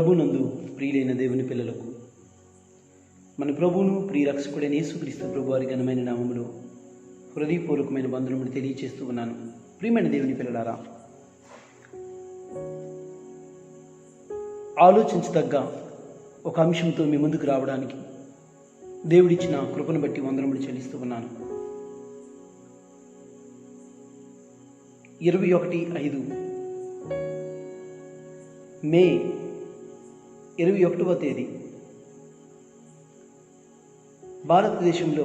ప్రభునందు ప్రియులైన దేవుని పిల్లలకు మన ప్రభువును ప్రియరక్షకుడైన యేసుక్రీస్తు ప్రభు వారి ఘనమైన నామములో హృదయపూర్వకమైన వందనములు తెలియజేస్తూ ఉన్నాను. ప్రియమైన దేవుని పిల్లలారా, ఆలోచించదగ్గ ఒక అంశంతో మీ ముందుకు రావడానికి దేవుడిచ్చిన కృపను బట్టి వందనములు చెల్లిస్తూ ఉన్నాను. 21/5 మే 21వ తేదీ భారతదేశంలో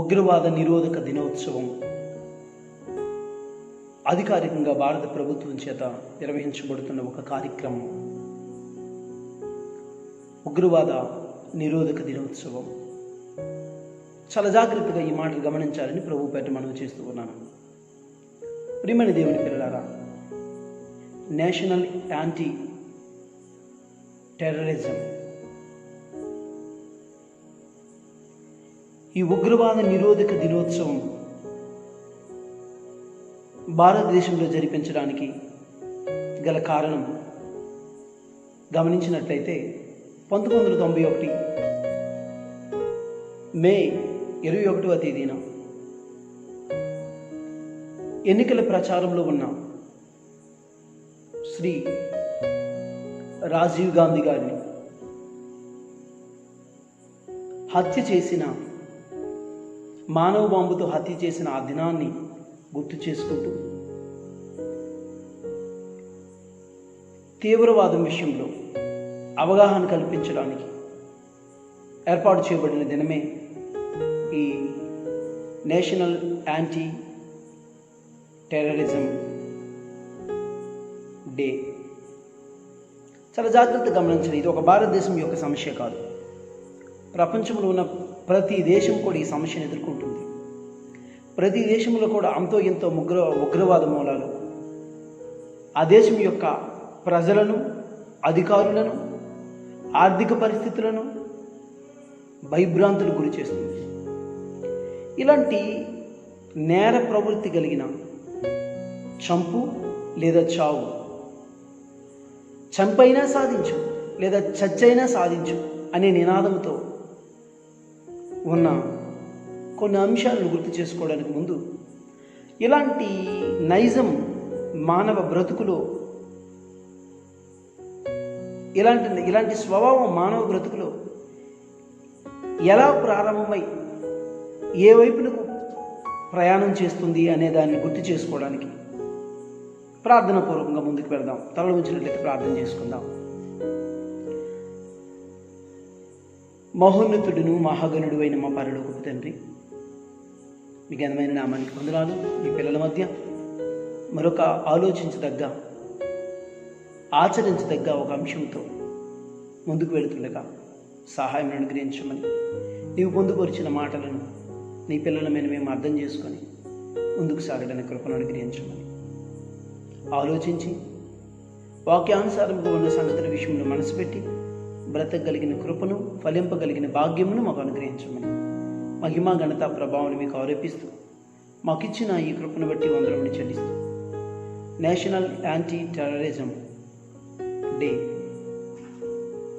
ఉగ్రవాద నిరోధక దినోత్సవం అధికారికంగా భారత ప్రభుత్వం చేత నిర్వహించబడుతున్న ఒక కార్యక్రమం. ఉగ్రవాద నిరోధక దినోత్సవం. చాలా జాగ్రత్తగా ఈ మాటలు గమనించాలని ప్రభు పేట మనవి చేస్తూ ఉన్నాను. ప్రియమైన దేవుని పిల్లలారా, నేషనల్ యాంటీ టెర్రరిజం, ఈ ఉగ్రవాద నిరోధక దినోత్సవం భారతదేశంలో జరిపించడానికి గల కారణం గమనించినట్లయితే 1991 మే 21వ తేదీన ఎన్నికల ప్రచారంలో ఉన్న శ్రీ రాజీవ్ గాంధీ గారిని హత్య చేసిన, మానవ బాంబుతో హత్య చేసిన ఆ దినాన్ని గుర్తు చేసుకుంటూ తీవ్రవాదం విషయంలో అవగాహన కల్పించడానికి ఏర్పాటు చేయబడిన దినమే ఈ నేషనల్ యాంటీ టెర్రరిజం డే. చాలా జాగ్రత్తగా గమనించండి. ఇది ఒక భారతదేశం యొక్క సమస్య కాదు. ప్రపంచంలో ఉన్న ప్రతి దేశం కూడా ఈ సమస్యను ఎదుర్కొంటుంది. ప్రతి దేశంలో కూడా అంతో ఎంతో ఉగ్రవాద మూలాలు ఆ దేశం యొక్క ప్రజలను, అధికారులను, ఆర్థిక పరిస్థితులను భయభ్రాంతులకు గురి చేస్తుంది. ఇలాంటి నేర ప్రవృత్తి కలిగిన చంపు లేదా చావు, చంపైనా సాధించు లేదా చచ్చైనా సాధించు అనే నినాదంతో ఉన్న కొన్ని అంశాలను గుర్తు చేసుకోవడానికి ముందు, ఇలాంటి నైజం మానవ బ్రతుకులో, ఇలాంటి స్వభావం మానవ బ్రతుకులో ఎలా ప్రారంభమై ఏ వైపునకు ప్రయాణం చేస్తుంది అనే దాన్ని గుర్తు చేసుకోవడానికి ప్రార్థన పూర్వకంగా ముందుకు వెళదాం. తలలు ఉంచినట్లయితే ప్రార్థన చేసుకుందాం. మహోన్నతుడును మహాగణుడు అయిన మా పరలోకపు తండ్రి, మీ ఘనమైన నామానికి వందనాలు. మీ పిల్లల మధ్య మరొక ఆలోచించదగ్గ, ఆచరించదగ్గ ఒక అంశంతో ముందుకు వెళుతుండగా సహాయం అనుగ్రహించమని, నీవు పొందుపరిచిన మాటలను నీ పిల్లల మీద మేము అర్థం చేసుకొని ముందుకు సాగడానికి కృపను అనుగ్రహించమని, ఆలోచించి వాక్యానుసారంగా ఉన్న సంగతుల విషయంలో మనసు పెట్టి బ్రతకగలిగిన కృపను, ఫలింపగలిగిన భాగ్యమును మాకు అనుగ్రహించమని, మహిమ ఘనత ప్రభావం మీకు ఆరోపిస్తూ మాకిచ్చిన ఈ కృపను బట్టి వందనములు చెల్లిస్తూ, నేషనల్ యాంటీ టెర్రరిజం డే,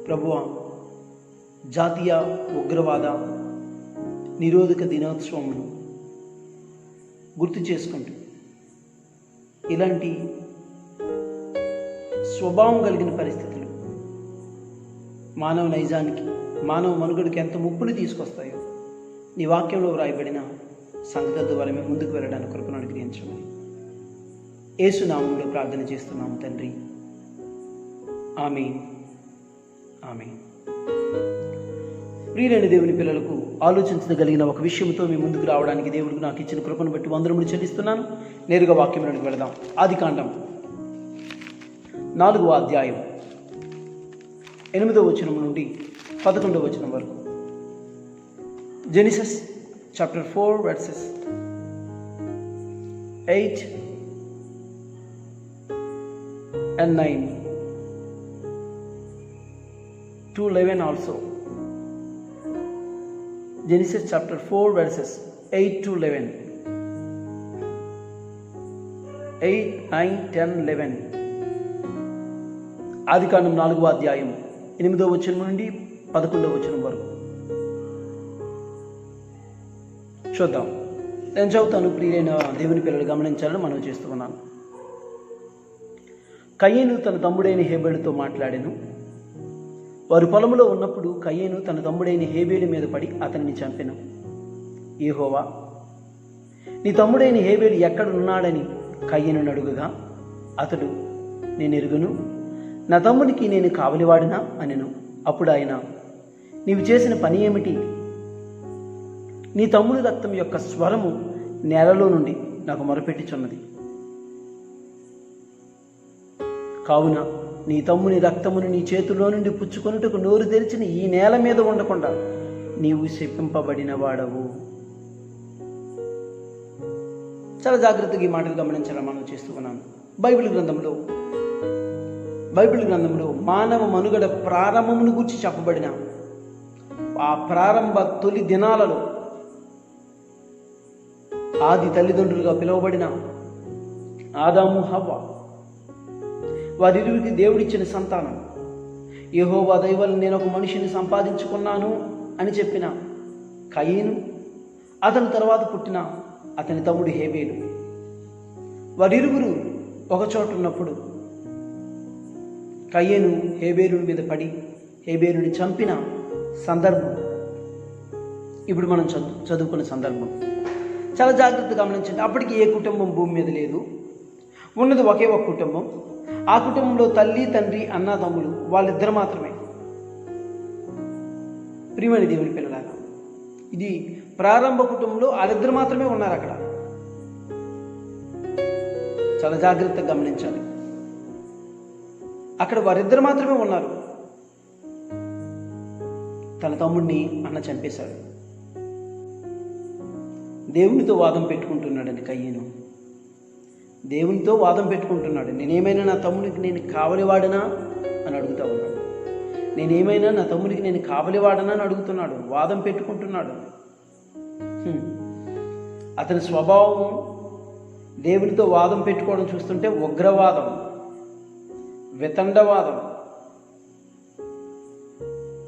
ప్రభువా, జాతీయ ఉగ్రవాద నిరోధక దినోత్సవమును గుర్తు చేసుకుంటూ ఇలాంటి స్వభావం కలిగిన పరిస్థితులు మానవ నైజానికి, మానవ మనుగడకి ఎంత ముప్పుని తీసుకొస్తాయో నీ వాక్యంలో వ్రాయబడిన సంగతుల ద్వారా మేము ముందుకు వెళ్ళడానికి కృపను అనుగ్రహించమని యేసు నామములో ప్రార్థన చేస్తున్నాము తండ్రి. ఆమేన్. ఆమేన్. ప్రియమైన దేవుని పిల్లలకు, ఆలోచించగలిగిన ఒక విషయంతో మీ ముందుకు రావడానికి దేవుడికి నాకు ఇచ్చిన కృపను బట్టి వందనములు చెల్లిస్తున్నాను. నేరుగా వాక్యంలోకి వెళదాం. ఆదికాండం 4వ అధ్యాయం 8వ వచనం నుండి 11వ వచనం వరకు. Genesis chapter 4 verses 8 and 9 to 11 also. Genesis chapter 4 verses 8 to 11. 8, 9, 10, 11. ఆదికాండం 4వ అధ్యాయం 8వ వచనం నుండి 11వ వచనం వరకు చూద్దాం. నేను చదువుతాను. ప్రియైన దేవుని పిల్లలు గమనించాలని మనం చేస్తూ ఉన్నాను. కయీను తన తమ్ముడైన హేబేలుతో మాట్లాడాను. వారు పొలంలో ఉన్నప్పుడు కయీను తన తమ్ముడైన హేబేలు మీద పడి అతనిని చంపెను. యెహోవా, నీ తమ్ముడైన హేబేలు ఎక్కడున్నాడని కయీనును అడుగగా అతడు, నేను ఎరుగును, నా తమ్మునికి నేను కావలివాడినా అనెను. అప్పుడు ఆయన, నీవు చేసిన పని ఏమిటి? నీ తమ్ముడి రక్తం యొక్క స్వరము నేలలో నుండి నాకు మొరపెట్టుచున్నది. కావున నీ తమ్ముని రక్తమును నీ చేతిలో నుండి పుచ్చుకొనుటకు నోరు తెరిచిన ఈ నేల మీద ఉండకుండా నీవు శపింపబడిన వాడవు. చాలా జాగ్రత్తగా ఈ మాటలు గమనించాలని మనం చేస్తూ ఉన్నాను. బైబిల్ గ్రంథంలో మానవ మనుగడ ప్రారంభమును గురించి చెప్పబడిన ఆ ప్రారంభ తొలి దినాలలో ఆది తల్లిదండ్రులుగా పిలువబడిన ఆదాము హవ్వ, వారిరువురికి దేవుడిచ్చిన సంతానం. యెహోవా దయ వల్ల నేను ఒక మనిషిని సంపాదించుకున్నాను అని చెప్పిన కయీను, అతని తర్వాత పుట్టిన అతని తమ్ముడు హేబేలు, వారిరువురు ఒకచోట ఉన్నప్పుడు కయీను హేబేలు మీద పడి హేబేలుని చంపిన సందర్భం ఇప్పుడు మనం చదువుకున్న సందర్భం. చాలా జాగ్రత్తగా గమనించండి. అప్పటికి ఏ కుటుంబం భూమి మీద లేదు, ఉన్నది ఒకే ఒక కుటుంబం. ఆ కుటుంబంలో తల్లి, తండ్రి, అన్న, తమ్ముడు వాళ్ళిద్దరు మాత్రమే. ప్రియమైన దేవుని పిల్లలాగా, ఇది ప్రారంభ కుటుంబంలో వాళ్ళిద్దరు మాత్రమే ఉన్నారు. అక్కడ చాలా జాగ్రత్తగా గమనించాలి. అక్కడ వారిద్దరు మాత్రమే ఉన్నారు. తన తమ్ముడిని అన్న చంపేశాడు. దేవునితో వాదం పెట్టుకుంటున్నాడని కయ్యను, దేవునితో వాదం పెట్టుకుంటున్నాడు. నేనేమైనా నా తమ్ముడికి నేను కావలివాడనా అని అడుగుతా ఉన్నాడు. నేనేమైనా నా తమ్ముడికి నేను కావలివాడనా అని అడుగుతున్నాడు. వాదం పెట్టుకుంటున్నాడు. అతని స్వభావం దేవునితో వాదం పెట్టుకోవడం చూస్తుంటే ఉగ్రవాదం, వితండవాదం.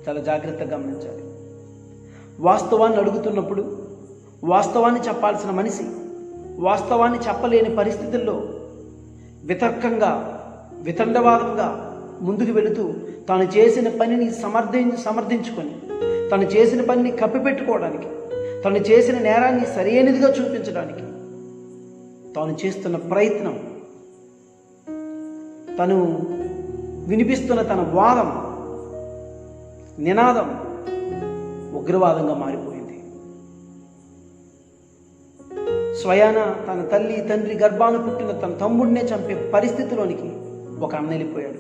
చాలా జాగ్రత్తగా గమనించాలి. వాస్తవాన్ని అడుగుతున్నప్పుడు వాస్తవాన్ని చెప్పాల్సిన మనిషి వాస్తవాన్ని చెప్పలేని పరిస్థితుల్లో వితర్కంగా, వితండవాదంగా ముందుకు వెళుతూ తాను చేసిన పనిని సమర్థించుకొని, తను చేసిన పనిని కప్పిపెట్టుకోవడానికి, తను చేసిన నేరాన్ని సరైనదిగా చూపించడానికి తాను చేస్తున్న ప్రయత్నం, తను వినిపిస్తున్న తన వాదం, నినాదం ఉగ్రవాదంగా మారిపోయింది. స్వయాన తన తల్లి, తండ్రి గర్భాన పుట్టిన తన తమ్ముడినే చంపే పరిస్థితిలోనికి ఒక అన్న వెళ్ళిపోయాడు.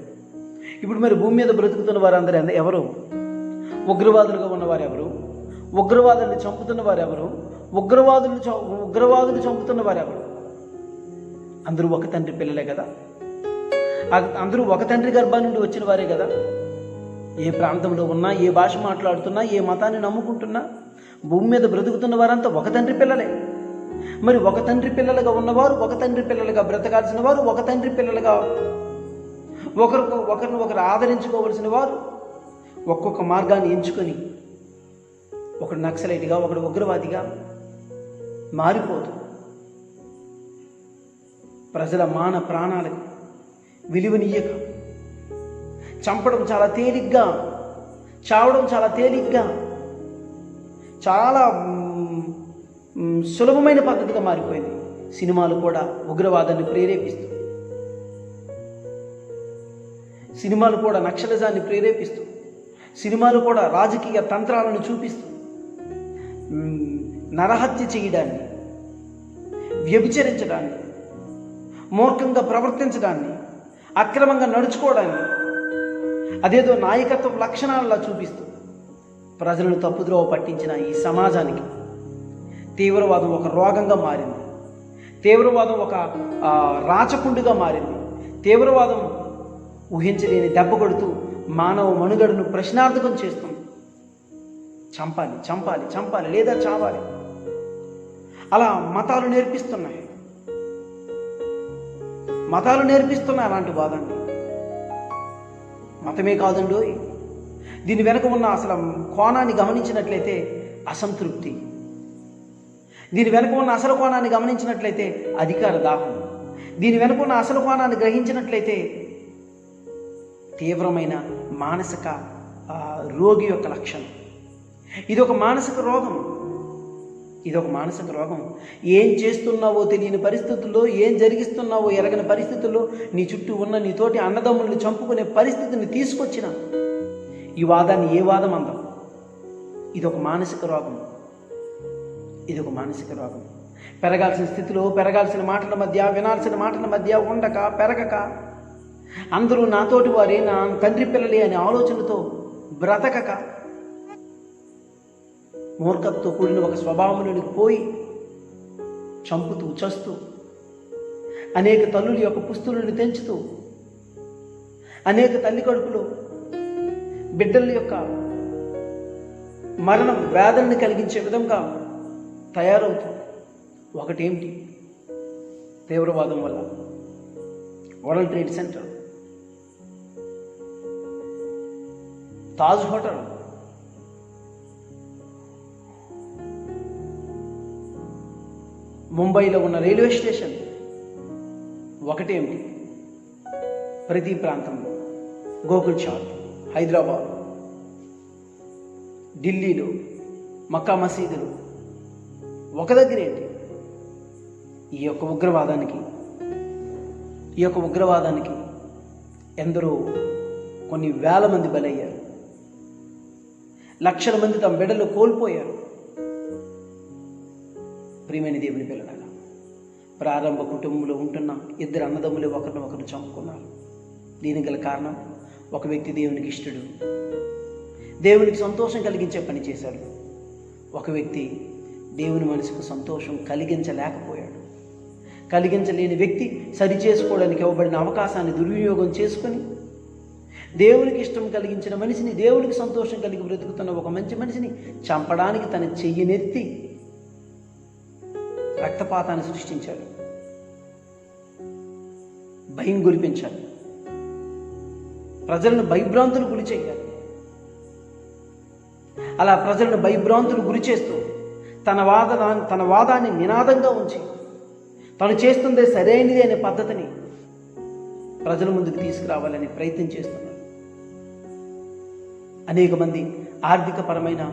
ఇప్పుడు మరి భూమి మీద బ్రతుకుతున్న వారందరూ ఎవరు? ఉగ్రవాదులుగా ఉన్నవారు ఎవరు? ఉగ్రవాదుల్ని చంపుతున్న వారు ఎవరు? ఉగ్రవాదులు చంపుతున్న వారు ఎవరు? అందరూ ఒక తండ్రి పిల్లలే కదా. అందరూ ఒక తండ్రి గర్భాన్ని నుండి వచ్చిన వారే కదా. ఏ ప్రాంతంలో ఉన్నా, ఏ భాష మాట్లాడుతున్నా, ఏ మతాన్ని నమ్ముకుంటున్నా, భూమి మీద బ్రతుకుతున్న వారంతా ఒక తండ్రి పిల్లలే. మరి ఒక తండ్రి పిల్లలుగా ఉన్నవారు, ఒక తండ్రి పిల్లలుగా బ్రతకాల్సిన వారు, ఒక తండ్రి పిల్లలుగా ఒకరిని ఆదరించుకోవలసిన వారు ఒక్కొక్క మార్గాన్ని ఎంచుకొని ఒకడు నక్సలైట్గా, ఒకడు ఉగ్రవాదిగా మారిపోతూ ప్రజల మాన ప్రాణాలకు విలువనియ్యక చంపడం చాలా తేలిగ్గా, చావడం చాలా తేలిగ్గా, చాలా సులభమైన పద్ధతిగా మారిపోయింది. సినిమాలు కూడా ఉగ్రవాదాన్ని ప్రేరేపిస్తూ, సినిమాలు కూడా నక్సలిజాన్ని ప్రేరేపిస్తూ, సినిమాలు కూడా రాజకీయ తంత్రాలను చూపిస్తూ నరహత్య చేయడాన్ని, వ్యభిచరించడాన్ని, మూర్ఖంగా ప్రవర్తించడాన్ని, అక్రమంగా నడుచుకోవడాన్ని అదేదో నాయకత్వ లక్షణాలలా చూపిస్తూ ప్రజలను తప్పుద్రోవ పట్టించిన ఈ సమాజానికి తీవ్రవాదం ఒక రోగంగా మారింది. తీవ్రవాదం ఒక రాచకుండుగా మారింది. తీవ్రవాదం ఊహించలేని దెబ్బ కొడుతూ మానవ మనుగడను ప్రశ్నార్థకం చేస్తుంది. చంపాలి, చంపాలి, చంపాలి, లేదా చావాలి, అలా మతాలు నేర్పిస్తున్నాయి. అలాంటి వాదాన్ని మతమే కాదండోయ్. దీని వెనుక ఉన్న అసలు కోణాన్ని గమనించినట్లయితే అసంతృప్తి. దీని వెనుక ఉన్న అసలు కోణాన్ని గమనించినట్లయితే అధికార దాహం. దీని వెనుక ఉన్న అసలు కోణాన్ని గ్రహించినట్లయితే తీవ్రమైన మానసిక రోగి యొక్క లక్షణం. ఇది ఒక మానసిక రోగం. ఏం చేస్తున్నావో తెలియని పరిస్థితుల్లో, ఏం జరిగిస్తున్నావో ఎరగని పరిస్థితుల్లో, నీ చుట్టూ ఉన్న నీ తోటి అన్నదమ్ముల్ని చంపుకునే పరిస్థితిని తీసుకొచ్చిన ఈ వాదాన్ని ఏ వాదం అందం? ఇదొక మానసిక రోగం. పెరగాల్సిన స్థితిలో, పెరగాల్సిన మాటల మధ్య, వినాల్సిన మాటల మధ్య ఉండక, పెరగక, అందరూ నాతోటి వారే, నా తండ్రి పిల్లలే అనే ఆలోచనతో బ్రతకక, మూర్ఖతతో కూడిన ఒక స్వభావంలోనికి పోయి చంపుతూ, చస్తూ, అనేక తల్లుల యొక్క పుస్తులను తెంచుతూ, అనేక తల్లి కడుపులో బిడ్డల యొక్క మరణం, వేదనని కలిగించే విధంగా తయారవుతూ, ఒకటేమిటి? తీవ్రవాదం వల్ల world trade centre, Taj hotel, ముంబైలో ఉన్న రైల్వే స్టేషన్, ఒకటేమిటి? ప్రతి ప్రాంతంలో గోకుల్ చాట్, హైదరాబాద్, ఢిల్లీలో మక్కా మసీదులు, ఒక దగ్గర ఏంటి? ఈ యొక్క ఉగ్రవాదానికి ఎందరో కొన్ని వేల మంది బలయ్యారు. లక్షల మంది తమ బిడ్డలు కోల్పోయారు. ప్రియమైన దేవుని పిల్లలారా, ప్రారంభ కుటుంబంలో ఉంటున్న ఇద్దరు అన్నదమ్ములు ఒకరినొకరు చంపుకున్నారు. దీనికి గల కారణం, ఒక వ్యక్తి దేవునికి ఇష్టడు, దేవునికి సంతోషం కలిగించే పని చేశాడు. ఒక వ్యక్తి దేవుని మనసుకు సంతోషం కలిగించలేకపోయాడు. కలిగించలేని వ్యక్తి సరిచేసుకోవడానికి ఇవ్వబడిన అవకాశాన్ని దుర్వినియోగం చేసుకొని, దేవునికి ఇష్టం కలిగించిన మనిషిని, దేవునికి సంతోషం కలిగి బ్రతుకుతున్న ఒక మంచి మనిషిని చంపడానికి తన చెయ్యినెత్తి రక్తపాతాన్ని సృష్టించాడు. భయం గురిపించాడు. ప్రజలను భయభ్రాంతులు గురి చేయాలి. అలా ప్రజలను భయభ్రాంతులు గురి చేస్తూ తన వాదాన్ని నినాదంగా ఉంచి, తను చేస్తుందే సరైనది అనే పద్ధతిని ప్రజల ముందుకు తీసుకురావాలని ప్రయత్నం చేస్తున్నాడు. అనేక మంది ఆర్థికపరమైన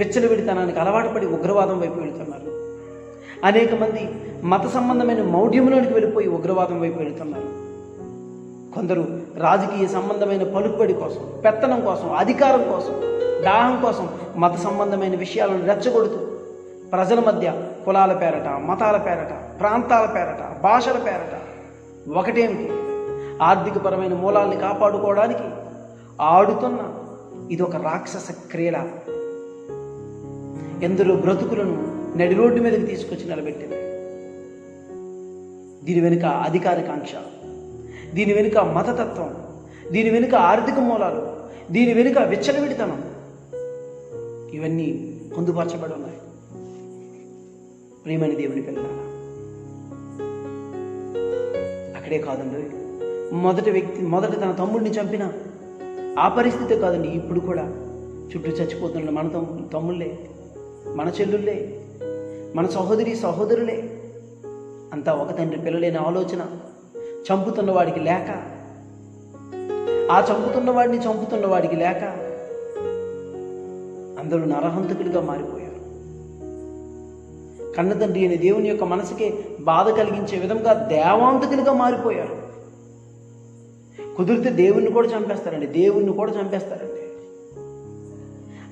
విచ్చలవిడితనానికి అలవాటు పడి ఉగ్రవాదం వైపు వెళుతున్నారు. అనేక మంది మత సంబంధమైన మౌఢ్యంలోనికి వెళ్ళిపోయి ఉగ్రవాదం వైపు వెళుతున్నారు. కొందరు రాజకీయ సంబంధమైన పలుకుబడి కోసం, పెత్తనం కోసం, అధికారం కోసం, దాహం కోసం మత సంబంధమైన విషయాలను రెచ్చగొడుతూ ప్రజల మధ్య కులాల పేరట, మతాల పేరట, ప్రాంతాల పేరట, భాషల పేరట, ఒకటేమిటి? ఆర్థికపరమైన మూలాల్ని కాపాడుకోవడానికి ఆడుతున్న ఇదొక రాక్షస క్రీడ. ఎందరో బ్రతుకులను నడి రోడ్డు మీదకి తీసుకొచ్చి నిలబెట్టింది. దీని వెనుక అధికారికాంక్ష, దీని వెనుక మతతత్వం, దీని వెనుక ఆర్థిక మూలాలు, దీని వెనుక విచ్చలవిడితనం, ఇవన్నీ పొందుపరచబడి ఉన్నాయి. ప్రియమైన దేవుని పిల్లలారా, అక్కడే కాదండి, మొదట తన తమ్ముడిని చంపిన ఆ పరిస్థితే కాదండి, ఇప్పుడు కూడా చుట్టూ చచ్చిపోతున్న మన తమ్ముళ్ళే, మన చెల్లుళ్ళే, మన సహోదరులే అంతా ఒక తండ్రి పిల్లలేని ఆలోచన చంపుతున్న వాడికి లేక, ఆ చంపుతున్న వాడికి లేక అందరూ నరహంతకులుగా మారిపోయారు. కన్నతండ్రి అనే దేవుని యొక్క మనసుకే బాధ కలిగించే విధంగా దేవాంతకులుగా మారిపోయారు. కుదిరితే దేవుణ్ణి కూడా చంపేస్తారండి.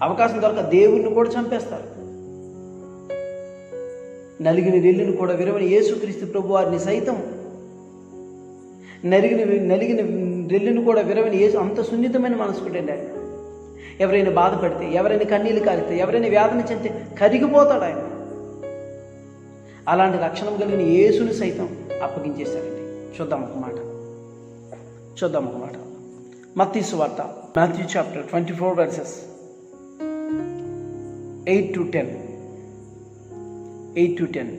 అవకాశం దొరక దేవుణ్ణి కూడా చంపేస్తారు. నలిగిన రెల్లును కూడా విరవని యేసుక్రీస్తు ప్రభు వారిని సైతం, నలిగిన రెల్లును కూడా విరవని యేసు అంత సున్నితమైన మనసుకుంటే ఆయన. ఎవరైనా బాధపడితే, ఎవరైనా కన్నీళ్ళు కారితే, ఎవరైనా వ్యాధిని చెందితే కరిగిపోతాడు ఆయన. అలాంటి లక్షణం కలిగిన యేసుని సైతం అప్పగించేశారండి. చూద్దాం ఒక మాట. మత్తయి సువార్త, మాథ్యూ చాప్టర్ 24 verses 8 to 10.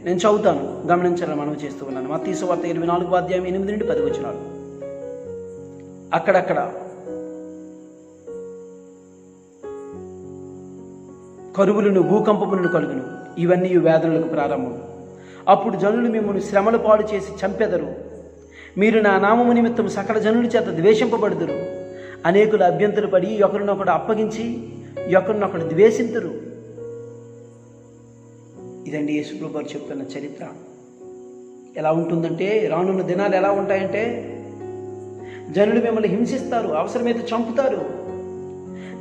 నేను చదువుతాను, గమనించాలని మనం చేస్తూ ఉన్నాను. మత్తయి సువార్త 24వ అధ్యాయం 8 నుండి 10 వచనాలు. అక్కడక్కడ కరువులను భూకంపములను కలుగును. ఇవన్నీ వేదనలకు ప్రారంభం. అప్పుడు జనులు మిమ్మల్ని శ్రమల పాడు చేసి చంపెదరు. మీరు నా నామము నిమిత్తం సకల జనుల చేత ద్వేషింపబడుదురు. అనేకులు అభ్యంతర పడి ఒకరినొకడు అప్పగించి ఒకరినొకడు ద్వేషింతురు. ఇదండి యేసుప్రభువు వారు చెప్తున్న చరిత్ర. ఎలా ఉంటుందంటే, రానున్న దినాలు ఎలా ఉంటాయంటే, జనులు మిమ్మల్ని హింసిస్తారు, అవసరమైతే చంపుతారు.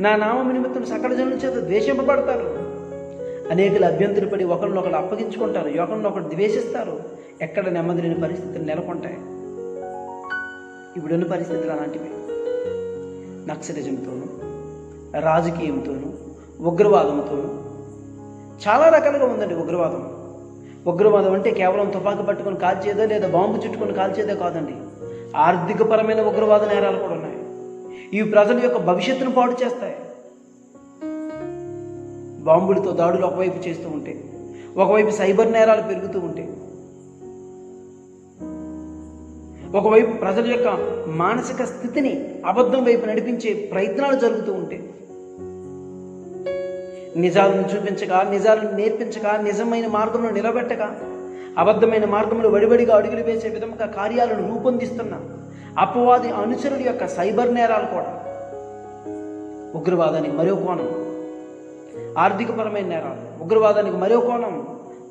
నా నామము నిమిత్తం సకల జనుల చేత ద్వేషింపబడతారు. అనేకులు అభ్యంతరపడి ఒకరినొకరు అప్పగించుకుంటారు, ఒకరినొకరు ద్వేషిస్తారు. ఎక్కడ నెమ్మది లేని పరిస్థితులు నెలకొంటాయి. ఇప్పుడున్న పరిస్థితులు అలాంటివి. నక్సలిజంతోనూ, రాజకీయంతోనూ, ఉగ్రవాదంతోనూ చాలా రకాలుగా ఉందండి ఉగ్రవాదం. ఉగ్రవాదం అంటే కేవలం తుపాకీ పట్టుకొని కాల్చేదో లేదా బాంబు చుట్టుకొని కాల్చేదే కాదండి. ఆర్థికపరమైన ఉగ్రవాద నేరాలు కూడా ఉన్నాయి. ఇవి ప్రజల యొక్క భవిష్యత్తును పాడు చేస్తాయి. బాంబులతో దాడులు ఒకవైపు చేస్తూ ఉంటే, ఒకవైపు సైబర్ నేరాలు పెరుగుతూ ఉంటే, ఒకవైపు ప్రజల యొక్క మానసిక స్థితిని అబద్ధం వైపు నడిపించే ప్రయత్నాలు జరుగుతూ ఉంటే, నిజాలను చూపించక, నిజాలను నేర్పించక, నిజమైన మార్గంలో నిలబెట్టక, అబద్ధమైన మార్గంలో వడివడిగా అడుగులు వేసే విధంగా కార్యాలను రూపొందిస్తున్న అపవాది అనుచరుల యొక్క సైబర్ నేరాలు కూడా ఉగ్రవాదానికి మరో కోణం. ఆర్థికపరమైన నేరాలు ఉగ్రవాదానికి మరో కోణం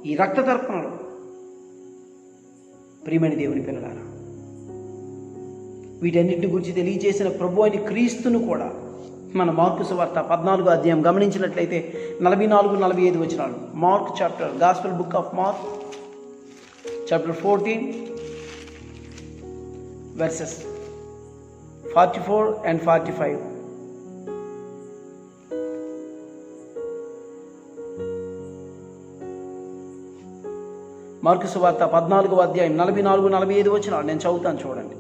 ఈ రక్త తర్పణలు. ప్రియమైన దేవుని పిల్లలారా, వీటన్నింటి గురించి తెలియజేసిన ప్రభు అయిన క్రీస్తును కూడా మన మార్కు సువార్త 14వ అధ్యాయం గమనించినట్లయితే 44-45 వచనాలు. Mark chapter, gospel book of mark chapter 14 verses 44 and 45. Mark సువార్త 14వ అధ్యాయం 44-45 వచనాలు నేను చదువుతాను, చూడండి.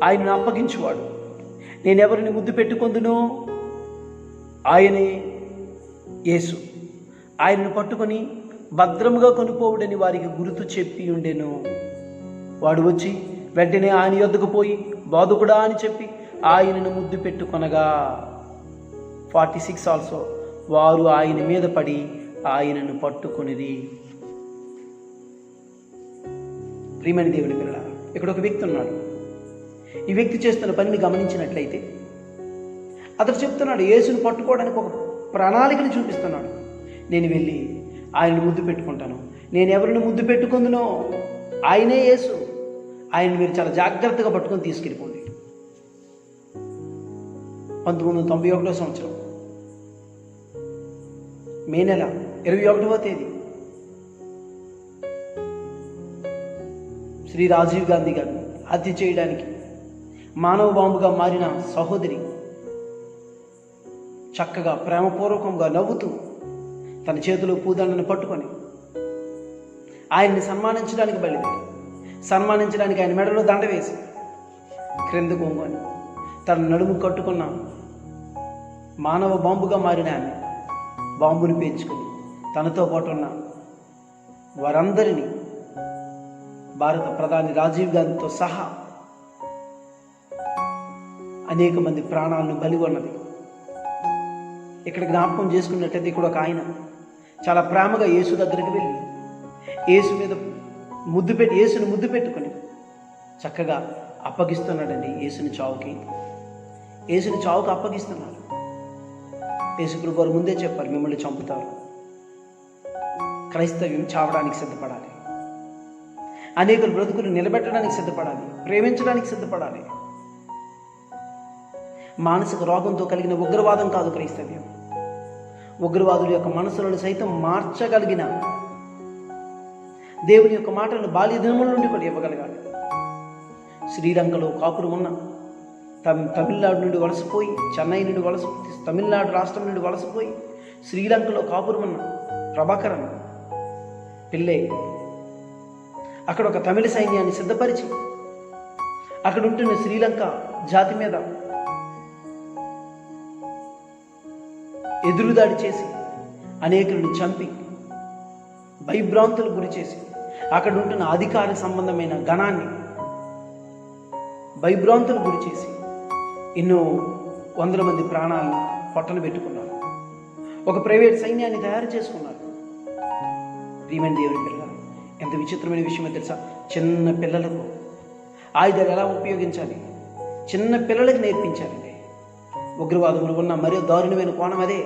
ఆయనను అప్పగించువాడు, నేనెవరిని ముద్దు పెట్టుకొందునో ఆయనే యేసు. ఆయనను పట్టుకొని భద్రముగా కొనుపోవుడని వారికి గుర్తు చెప్పి ఉండెను. వాడు వచ్చి వెంటనే ఆయన యొద్దకు పోయి, బోధకుడా అని చెప్పి ఆయనను ముద్దు పెట్టుకొనగా 46 ఆల్సో వారు ఆయన మీద పడి ఆయనను పట్టుకొనిది. ప్రియమైన దేవుని పిల్లలారా, ఇక్కడ ఒక వ్యక్తి ఉన్నాడు. ఈ వ్యక్తి చేస్తున్న పనిని గమనించినట్లయితే అతడు చెప్తున్నాడు, యేసును పట్టుకోవడానికి ఒక ప్రణాళికను చూపిస్తున్నాడు. నేను వెళ్ళి ఆయనను ముద్దు పెట్టుకుంటాను, నేను ఎవరిని ముద్దు పెట్టుకుందునో ఆయనే యేసు, ఆయన్ని మీరు చాలా జాగ్రత్తగా పట్టుకొని తీసుకెళ్ళిపోండి. 1991 సంవత్సరం మే నెల 21వ తేదీ శ్రీ రాజీవ్ గాంధీ గారిని హత్య చేయడానికి మానవ బాంబుగా మారిన సహోదరి చక్కగా ప్రేమపూర్వకంగా నవ్వుతూ తన చేతిలో పూదండను పట్టుకొని ఆయన్ని సన్మానించడానికి బయలుదేరి, సన్మానించడానికి ఆయన మెడలో దండ వేసి క్రిందకు వంగుని తన నడుము కట్టుకున్న మానవ బాంబుగా మారిన ఆమె బాంబుని పేర్చుకొని తనతో పాటు ఉన్న వారందరినీ, భారత ప్రధాని రాజీవ్ గాంధీతో సహా అనేక మంది ప్రాణాలను బలిగొన్నది. ఇక్కడ జ్ఞాపకం చేసుకున్నట్టయితే ఇక్కడ ఒక ఆయన చాలా ప్రేమగా యేసు దగ్గరికి వెళ్ళి యేసుని ముద్దు పెట్టుకొని చక్కగా అప్పగిస్తున్నాడండి. యేసుని చావుకి అప్పగిస్తున్నారు. యేసు ప్రభు వారు ముందే చెప్పారు, మిమ్మల్ని చంపుతారు. క్రైస్తవ్యం చావడానికి సిద్ధపడాలి, అనేకుల బ్రతుకులు నిలబెట్టడానికి సిద్ధపడాలి, ప్రేమించడానికి సిద్ధపడాలి. మానసిక రోగంతో కలిగిన ఉగ్రవాదం కాదు క్రైస్తవ్యం. ఉగ్రవాదుల యొక్క మనసులను సైతం మార్చగలిగిన దేవుని యొక్క మాటలను బాల్య దినముల నుండి కూడా ఇవ్వగలగాలి. శ్రీలంకలో కాపురం ఉన్న తమిళనాడు నుండి వలసపోయి, చెన్నై నుండి తమిళనాడు రాష్ట్రం నుండి వలసపోయి శ్రీలంకలో కాపురం ఉన్న ప్రభాకరన్ పిల్లే అక్కడ ఒక తమిళ సైన్యాన్ని సిద్ధపరిచి అక్కడ ఉంటున్న శ్రీలంక జాతి మీద ఎదురుదాడి చేసి అనేకులను చంపి భయభ్రాంతులకు గురి చేసి అక్కడ ఉంటున్న అధికార సంబంధమైన గణాన్ని భయభ్రాంతులకు గురి చేసి ఎన్నో వందల మంది ప్రాణాలను పొట్టన పెట్టుకున్నారు. ఒక ప్రైవేట్ సైన్యాన్ని తయారు చేసుకున్నారు. ప్రియమైన దేవుని పిల్లలు, ఎంత విచిత్రమైన విషయమో తెలుసా? చిన్న పిల్లలకు ఆయుధాలు ఎలా ఉపయోగించాలి చిన్న పిల్లలకి నేర్పించారండి. ఉగ్రవాదములు ఉన్న మరో దారుణమైన కోణం అదే.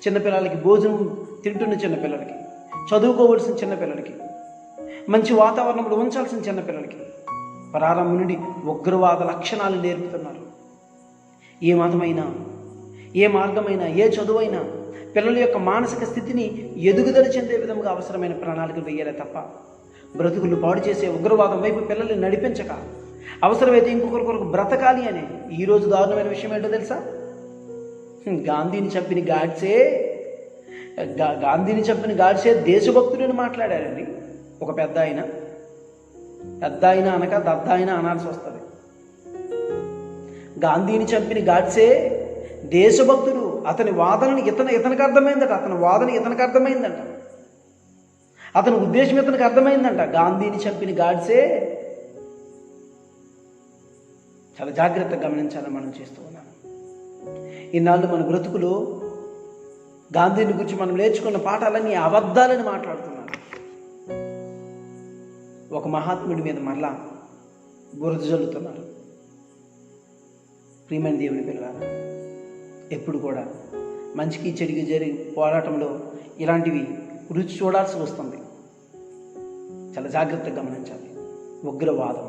చిన్నపిల్లలకి భోజనం తింటున్న చిన్నపిల్లలకి, చదువుకోవలసిన చిన్నపిల్లలకి, మంచి వాతావరణంలో ఉంచాల్సిన చిన్నపిల్లలకి ప్రారంభం నుండి ఉగ్రవాద లక్షణాలు నేర్పుతున్నారు. ఏ మతమైనా, ఏ మార్గమైనా, ఏ చదువైనా పిల్లల యొక్క మానసిక స్థితిని ఎదుగుదల చెందే విధంగా అవసరమైన ప్రణాళికలు వేయాలి తప్ప బ్రతుకులు పాడు చేసే ఉగ్రవాదం వైపు పిల్లల్ని నడిపించక అవసరమైతే ఇంకొకరి కొరకు బ్రతకాలి అనే ఈరోజు దారుణమైన విషయం ఏంటో తెలుసా? గాంధీని చంపిన గాడ్సే దేశభక్తుడిని మాట్లాడారండి. ఒక పెద్ద ఆయన అనక దద్ద ఆయన అనాల్సి వస్తుంది. గాంధీని చంపిన గాడ్సే దేశభక్తుడు. అతని వాదనని ఇతనికి అర్థమైందట. అతని వాదన ఇతనికి అర్థమైందంట. అతని ఉద్దేశం ఇతనికి అర్థమైందంట. గాంధీని చంపిన గాడ్సే. చాలా జాగ్రత్తగా గమనించాలని మనం చేస్తూ ఉన్నాం. ఈనాళ్ళు మన బ్రతుకులు గాంధీని గురించి మనం నేర్చుకున్న పాఠాలన్నీ అబద్ధాలని మాట్లాడుతున్నాం. ఒక మహాత్ముడి మీద మరలా బురద జల్లుతున్నారు. ప్రియమైన దేవుని పిల్లలారా, ఎప్పుడు కూడా మంచికి చెడుకి జరిగే పోరాటంలో ఇలాంటివి రుచి చూడాల్సి వస్తుంది. చాలా జాగ్రత్తగా గమనించాలి. ఉగ్రవాదం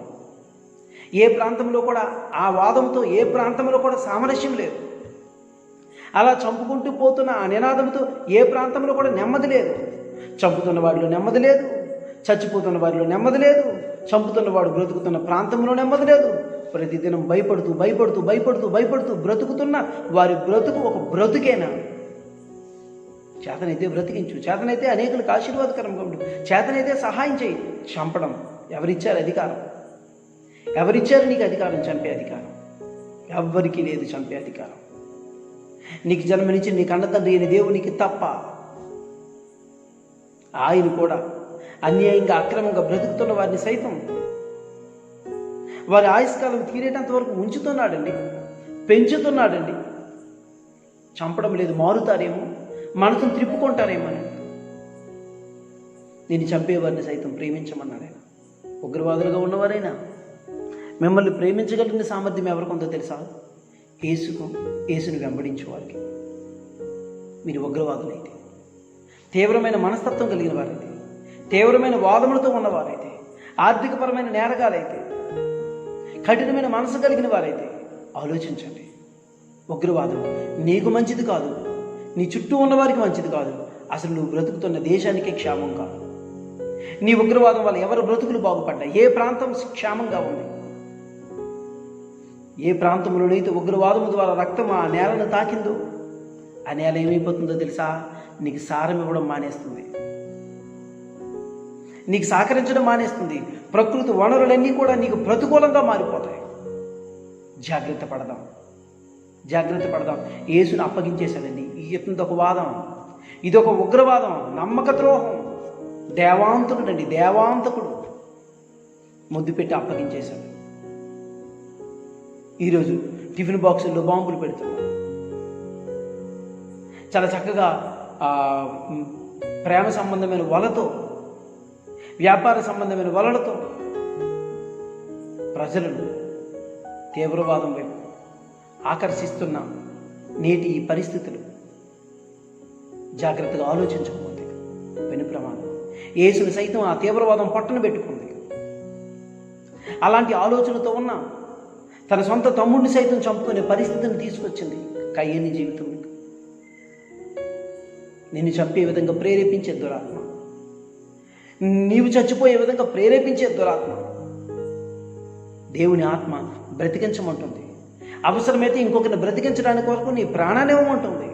ఏ ప్రాంతంలో కూడా, ఆ వాదంతో ఏ ప్రాంతంలో కూడా సామరస్యం లేదు. అలా చంపుకుంటూ పోతున్న ఆ నినాదంతో ఏ ప్రాంతంలో కూడా నెమ్మది లేదు. చంపుతున్న వాడిలో నెమ్మది లేదు, చచ్చిపోతున్న వారిలో నెమ్మది లేదు, చంపుతున్నవాడు బ్రతుకుతున్న ప్రాంతంలో నెమ్మది లేదు. ప్రతిదినం భయపడుతూ బ్రతుకుతున్న వారి బ్రతుకు ఒక బ్రతుకేనా? చేతనైతే బ్రతికించు, చేతనైతే అనేకులకు ఆశీర్వాదకరంగా ఉండు, చేతనైతే సహాయం చేయి. చంపడం ఎవరిచ్చారు అధికారం? ఎవరిచ్చారు నీకు అధికారం? చంపే అధికారం ఎవ్వరికీ లేదు. చంపే అధికారం నీకు జన్మనిచ్చి నీ కన్నతండ్రి అయిన దేవునికి తప్ప. ఆయన కూడా అన్యాయంగా అక్రమంగా బ్రతుకుతున్న వారిని సైతం వారి ఆయుష్కాలం తీరేటంత వరకు ఉంచుతున్నాడండి, పెంచుతున్నాడండి. చంపడం లేదు, మారుతారేమో, మనసును త్రిప్పుకుంటారేమో అని. నేను చంపేవారిని సైతం ప్రేమించమన్నాడు ఆయన. ఉగ్రవాదులుగా ఉన్నవారైనా మిమ్మల్ని ప్రేమించగలిగిన సామర్థ్యం ఎవరికొందో తెలుసా? యేసుని వెంబడించే వారికి. మీరు ఉగ్రవాదులైతే, తీవ్రమైన మనస్తత్వం కలిగిన వారైతే, తీవ్రమైన వాదములతో ఉన్నవారైతే, ఆర్థికపరమైన నేరగాలైతే, కఠినమైన మనసు కలిగిన వారైతే ఆలోచించండి. ఉగ్రవాదం నీకు మంచిది కాదు, నీ చుట్టూ ఉన్నవారికి మంచిది కాదు, అసలు నువ్వు బ్రతుకుతున్న దేశానికి క్షేమం కాదు. నీ ఉగ్రవాదం వల్ల ఎవరు బ్రతుకులు బాగుపడ్డా? ఏ ప్రాంతం క్షేమంగా ఉంది? ఏ ప్రాంతంలోనైతే ఉగ్రవాదం ద్వారా రక్తం ఆ నేలను తాకిందో ఆ నేల ఏమైపోతుందో తెలుసా? నీకు సారం ఇవ్వడం మానేస్తుంది, నీకు సహకరించడం మానేస్తుంది. ప్రకృతి వనరులన్నీ కూడా నీకు ప్రతికూలంగా మారిపోతాయి. జాగ్రత్త పడదాం. యేసుని అప్పగించేశాడండి. ఇదొక వాదం, ఇదొక ఉగ్రవాదం, నమ్మక ద్రోహం. దేవాంతకుడు ముద్దు పెట్టి అప్పగించేశాడు. ఈరోజు టిఫిన్ బాక్సుల్లో బాంబులు పెడుతున్నారు. చాలా చక్కగా ప్రేమ సంబంధమైన వలతో, వ్యాపార సంబంధమైన వలలతో ప్రజలను తీవ్రవాదం వైపు ఆకర్షిస్తున్న నేటి ఈ పరిస్థితులు జాగ్రత్తగా ఆలోచించకపోతే పెను ప్రమాదం. యేసుని సైతం ఆ తీవ్రవాదం పట్టున పెట్టుకుంది. అలాంటి ఆలోచనతో ఉన్న తన సొంత తమ్ముడిని సైతం చంపుకునే పరిస్థితిని తీసుకొచ్చింది కయ్యని జీవితం. నిన్ను చంపే విధంగా ప్రేరేపించే దురాత్మ, నీవు చచ్చిపోయే విధంగా ప్రేరేపించే దురాత్మ దేవుని ఆత్మ బ్రతికించమంటుంది. అవసరమైతే ఇంకొకరిని బ్రతికించడానికి కొరకు నీ ప్రాణాన్ని ఇవ్వమంటుంది.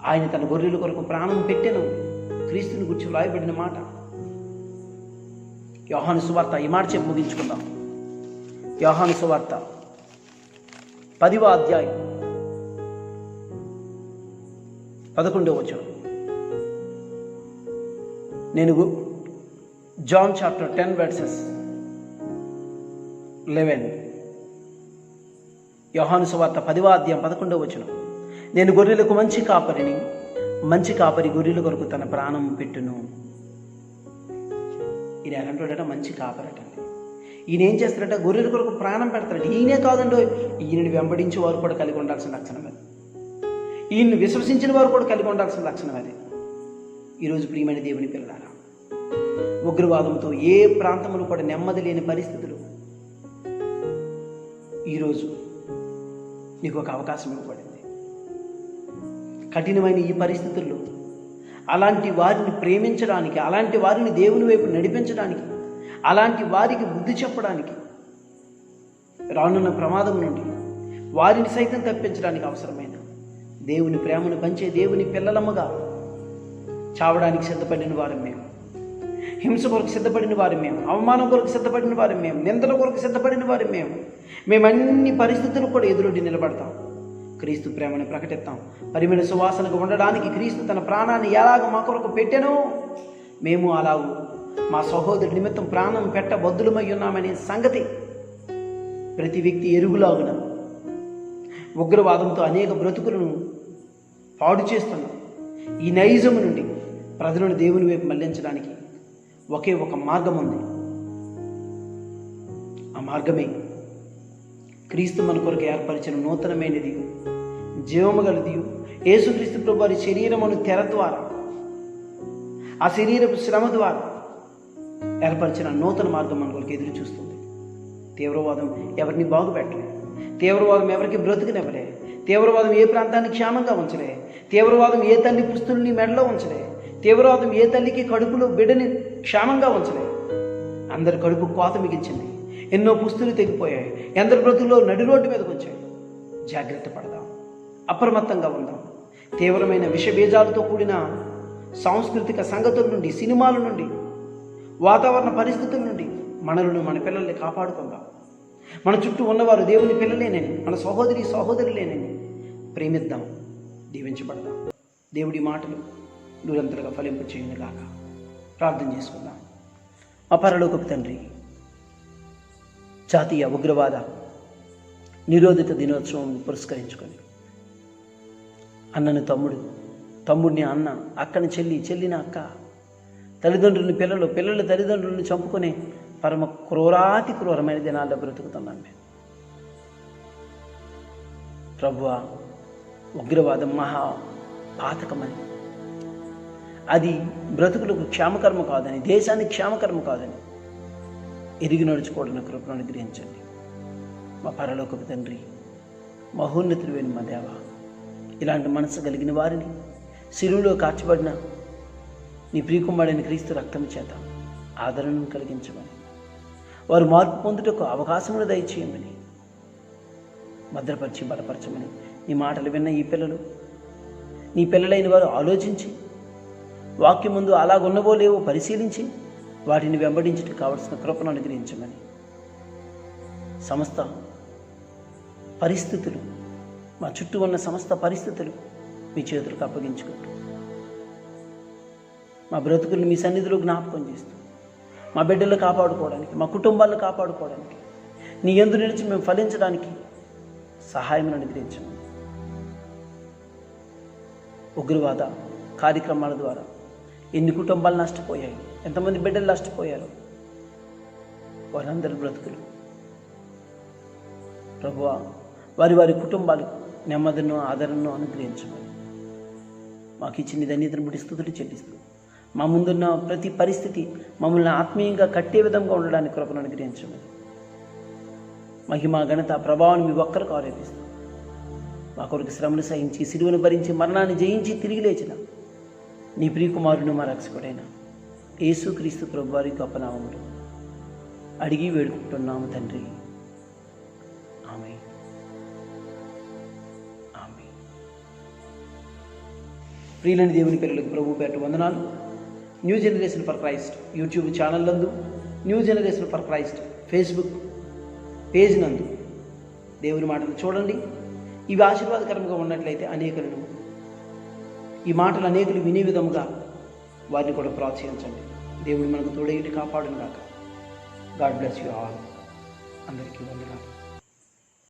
ఆయన తన గొర్రెల కొరకు ప్రాణం పెట్టెను. క్రీస్తుని గురించి వ్రాయబడిన మాట. యోహాను సువార్త, ఈ మాట చెప్పి ముగించుకుందాం. యోహాను సువార్త 10వ అధ్యాయం 11వ వచనం. నేను జాన్ చాప్టర్ 10 verses 11. యోహాను సువార్త 10వ అధ్యాయం 11వ వచనం. నేను గొర్రెలకు మంచి కాపరిని, మంచి కాపరి గొర్రెల కొరకు తన ప్రాణం పెట్టును. ఈయన ఎలాంటోడట? మంచి కాపరటండి. ఈయన ఏం చేస్తాడట? గొర్రెల కొరకు ప్రాణం పెడతాడు. ఈయనే కాదండో, ఈయనని వెంబడించే వారు కూడా కలిగి ఉండాల్సిన లక్షణం అది. ఈయన్ని విశ్వసించిన వారు కూడా కలిగి ఉండాల్సిన లక్షణం అది. ఈరోజు ప్రియమైన దేవుని పిల్లలారా, ఉగ్రవాదంతో ఏ ప్రాంతంలో కూడా నెమ్మది లేని పరిస్థితులు, ఈరోజు నీకు ఒక అవకాశం ఇవ్వబడింది. కఠినమైన ఈ పరిస్థితుల్లో అలాంటి వారిని ప్రేమించడానికి, అలాంటి వారిని దేవుని వైపు నడిపించడానికి, అలాంటి వారికి బుద్ధి చెప్పడానికి, రానున్న ప్రమాదం నుండి వారిని సైతం తప్పించడానికి అవసరమైన దేవుని ప్రేమను పంచే దేవుని పిల్లలమ్మగా చావడానికి సిద్ధపడిన వారు మేము, హింస కొరకు సిద్ధపడిన వారు మేము, అవమానం కొరకు సిద్ధపడిన వారు మేము, నిందల కొరకు సిద్ధపడిన వారు మేము అన్ని పరిస్థితులు కూడా ఎదురొడ్డి నిలబడతాం. క్రీస్తు ప్రేమను ప్రకటిస్తాం. పరిమళ సువాసనకు ఉండడానికి క్రీస్తు తన ప్రాణాన్ని ఎలాగ మా కొరకు పెట్టానో మేము అలాగూ మా సహోదరుడి నిమిత్తం ప్రాణం పెట్టబద్దులమై ఉన్నామనే సంగతి ప్రతి వ్యక్తి ఎరుగులాగున ఉగ్రవాదంతో అనేక బ్రతుకులను పాడు చేస్తున్నాం. ఈ నైజము నుండి ప్రజలను దేవుని వైపు మళ్లించడానికి ఒకే ఒక మార్గం ఉంది. ఆ మార్గమే క్రీస్తు మన కొరకు ఏర్పరిచిన నూతనమైనది, జీవము గలది యేసుక్రీస్తు ప్రభు వారి శరీరమును తెర ద్వారా, ఆ శరీరపు శ్రమ ద్వారా ఏర్పరిచిన నూతన మార్గం మన కొరకు ఎదురు చూస్తుంది. తీవ్రవాదం ఎవరిని బాగుపెట్టలే, తీవ్రవాదం ఎవరికి బ్రతుకునివ్వలే, తీవ్రవాదం ఏ ప్రాంతాన్ని క్షేమంగా ఉంచలే, తీవ్రవాదం ఏ తల్లి పుస్తుల్ని మెడలో ఉంచలే, తీవ్రవాదం ఏ తల్లికి కడుపులో బిడ్డని క్షేమంగా ఉంచలే. అందరి కడుపు కోత మిగిల్చింది. ఎన్నో పుస్తులు తెగిపోయాయి. ఎందరి బ్రతుల్లో నడి రోడ్డు మీదకి వచ్చాయి. జాగ్రత్త పడదాం, అప్రమత్తంగా ఉందాం. తీవ్రమైన విషబీజాలతో కూడిన సాంస్కృతిక సంగతుల నుండి, సినిమాల నుండి, వాతావరణ పరిస్థితుల నుండి మనలను, మన పిల్లల్ని కాపాడుకుందాం. మన చుట్టూ ఉన్నవారు దేవుని పిల్లలేనని, మన సహోదరులేనని ప్రేమిద్దాం, దీవించబడదాం. దేవుడి మాటలు నిరంతరంగా ఫలింపు చేయును గాక. ప్రార్థన చేసుకుందాం. మా పరలోకపు తండ్రి, జాతీయ ఉగ్రవాద నిరోధిత దినోత్సవం పురస్కరించుకొని అన్నను తమ్ముడు, తమ్ముడిని అన్న, అక్కని చెల్లి, చెల్లిని అక్క, తల్లిదండ్రులని పిల్లలు, పిల్లల తల్లిదండ్రులను చంపుకునే పరమ క్రూరాతి క్రూరమైన దినాల్లో బ్రతుకుతున్నాం మేము. ప్రభువా, ఉగ్రవాదం మహా పాతకమని, అది బ్రతుకులకు క్షేమకర్మ కాదని, దేశానికి క్షేమకర్మ కాదని ఎరిగి నడుచుకోవడం కృపను అనుగ్రహించండి. మా పరలోకపు తండ్రి, మహోన్నతుడైన మా దేవ, ఇలాంటి మనసు కలిగిన వారిని శిలువలో కాల్చబడిన నీ ప్రియకుమారుడైన క్రీస్తు రక్తం చేత ఆదరణను కలిగించమని, వారు మార్పు పొందుటకు అవకాశమును దయచేయమని, భద్రపరిచి బలపరచమని నీ మాటలు విన్న ఈ పిల్లలు, నీ పిల్లలైన వారు ఆలోచించి, వాక్యం ముందు అలాగున్నవో లేవో పరిశీలించి వాటిని వెంబడించుటకు కావలసిన కృపను అనుగ్రహించమని, సమస్త పరిస్థితులు, మా చుట్టూ ఉన్న సమస్త పరిస్థితులు మీ చేతులకు అప్పగించుకుంటూ, మా బ్రతుకులను మీ సన్నిధిలో జ్ఞాపకం చేస్తూ, మా బిడ్డలు కాపాడుకోవడానికి, మా కుటుంబాలను కాపాడుకోవడానికి, నీ యందు నిలిచి మేము ఫలించడానికి సహాయం అనుగ్రహించమని, ఉగ్రవాద కార్యక్రమాల ద్వారా ఎన్ని కుటుంబాలు నష్టపోయాయి, ఎంతమంది బిడ్డలు నష్టపోయారు, వారందరి బ్రతుకులు ప్రభువా, వారి వారి కుటుంబాలకు నెమ్మదిను ఆదరణను అనుగ్రహించమని, మాకు ఇచ్చిన ధన్యతను బట్టి స్తుతులు చెల్లిస్తూ, మా ముందున్న ప్రతి పరిస్థితి మమ్మల్ని ఆత్మీయంగా కట్టే విధంగా ఉండడానికి కృపను అనుగ్రహించమని, మహిమ ఘనత ప్రభావాన్ని మీ ఒక్కరికి ఆరోపిస్తూ, మా కొరకు శ్రమను సహించి, సిలువను భరించి, మరణాన్ని జయించి తిరిగి లేచిన నీ ప్రియకుమారుడు, మా రక్షకుడైన యేసుక్రీస్తు ప్రభువారి గొప్ప నామములో అడిగి వేడుకుంటున్నాము తండ్రి. ఆమేన్. ఆమేన్. ప్రియులని దేవుని పిల్లలకు ప్రభు పేట వందనాలు. New generation for Christ YouTube channel నందు, new generation for Christ Facebook page నందు దేవుని మాటలు చూడండి. ఇవి ఆశీర్వాదకరంగా ఉన్నట్లయితే అనేకులను, ఈ మాటలు అనేకులు వినే విధముగా వారిని కూడా ప్రోత్సహించండి. దేవుడు మనకు తోడేటి కాపాడును గాక. God bless you all. అందరికీ వందనాలు.